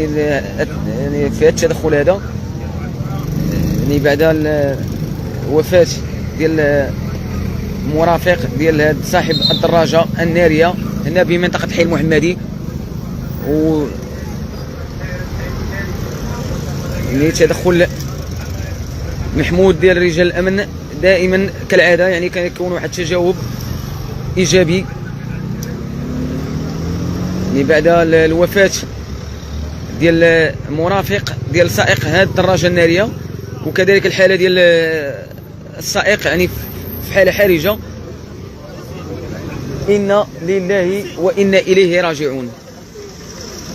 يعني في هذا التدخل هذا، يعني بعد الوفاة ديال مرافق ديال صاحب الدراجة النارية هنا بمنطقة الحي المحمدي، و يعني تدخل محمود ديال رجال الأمن دائما كالعادة، يعني كيكون واحد التجاوب إيجابي. يعني بعد الوفاة ديال مرافق ديال سائق هذه الدراجة النارية، وكذلك الحالة ديال السائق يعني في حالة حرجة، إنا لله وإنا إليه راجعون.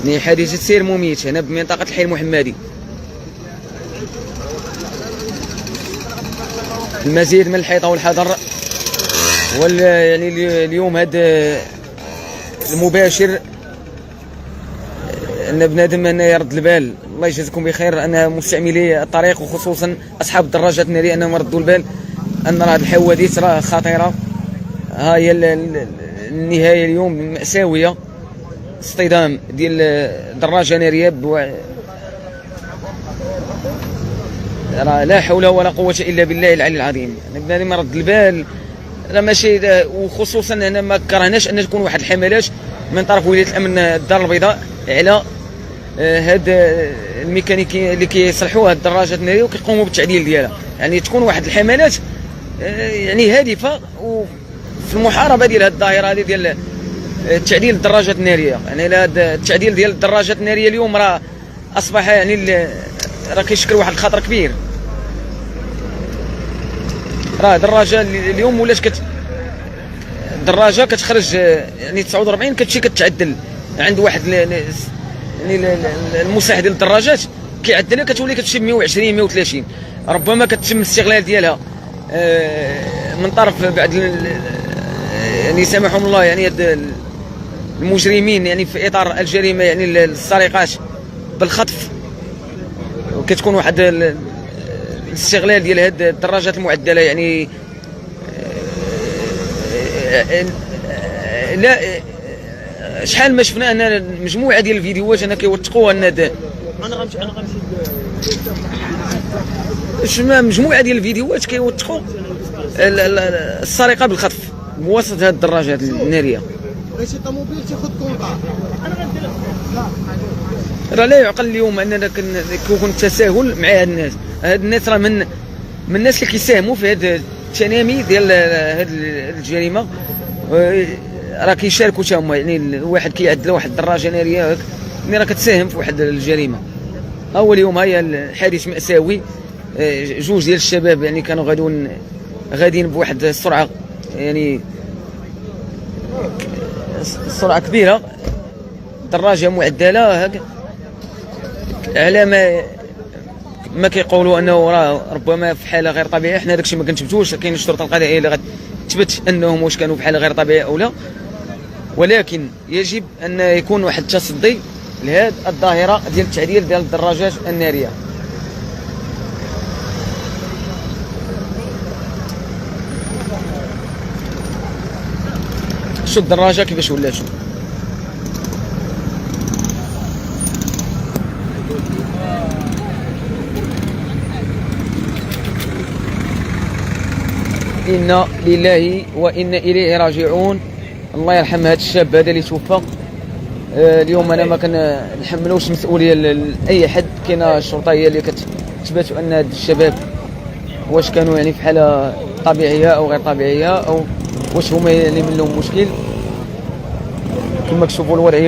يعني حادثة سير مميت هنا بمنطقة الحي المحمدي. المزيد من الحيطة والحذر، يعني اليوم هذا المباشر ان بنادم انه يرد البال. الله يجازيكم بخير ان مستعملي الطريق وخصوصا اصحاب الدراجات الناريه انهم يردوا البال ان هذه الحوادث راه خطيره. ها هي النهايه اليوم مأساويه، اصطدام ديال دراجه ناريه راه لا حول ولا قوه الا بالله العلي العظيم. بنادم يرد البال راه ماشي، وخصوصا انا ما كرهناش ان تكون واحد الحملات من طرف ولايه الامن الدار البيضاء على هاد الميكانيكي اللي كيصلحوا هاد الدراجات الناريه وكيقوموا بالتعديل ديالها. يعني تكون واحد الحملات يعني هادفه وفي المحاربه ديال هاد الظاهره هذه ديال تعديل الدراجات الناريه. يعني التعديل ديال الدراجات الناريه اليوم راه اصبح يعني راه كيشكل واحد الخطر كبير. راه دراجه اليوم ولات دراجه كتخرج يعني 49 كتمشي كتعدل عند واحد يعني المساح ديال الدراجات كيعدلها كتولي كتمشي ب 120 130. ربما كتم الاستغلال ديالها من طرف بعض يعني سامحهم الله يعني المجرمين يعني في اطار الجريمه، يعني السرقات بالخطف، وكتكون واحد الاستغلال ديال هاد الدراجات المعدله. يعني لا شحال ما شفنا ان مجموعه ديال الفيديوهات انا كيوثقوا ان انا غنمشي مجموعه ديال الفيديوهات كيوثقوا السرقه بالخطف بواسطه هذه الدراجات الناريه. راه لا يعقل اليوم اننا كيكون التساهل مع هاد الناس. هاد الناس راه من الناس اللي كيساهموا في هاد التنامي ديال هاد الجريمه، راه كيشاركوا حتى هما. يعني الواحد كيعدل واحد الدراجه ناريه هاك اللي راه كتساهم في واحد الجريمه. هو اليوم هي الحادث مأساوي. جوج ديال الشباب يعني كانوا غاديين بواحد السرعه، يعني سرعه كبيره، دراجه معدله هاك على ما كيقولوا انه راه ربما في حاله غير طبيعيه. حنا داكشي ما كنثبتوش، كاين الشرطه القضائيه اللي غتثبت انهم واش كانوا في حاله غير طبيعيه او لا، ولكن يجب ان يكون واحد التصدي لهذه الظاهره ديال التعديل ديال الدراجات الناريه. شو الدراجه كيفاش ولات، شو إنا لله وإنا إليه راجعون. الله يرحم هذا الشاب هذا اللي توفى. اليوم أنا ما كنحملوش مسؤولية لأي حد. كاينة الشرطة هي اللي كتثبت أن هاد الشباب واش كانوا يعني في حالة طبيعية أو غير طبيعية، أو واش هما اللي من لهم مشكل. كما كتشوفوا الوضعية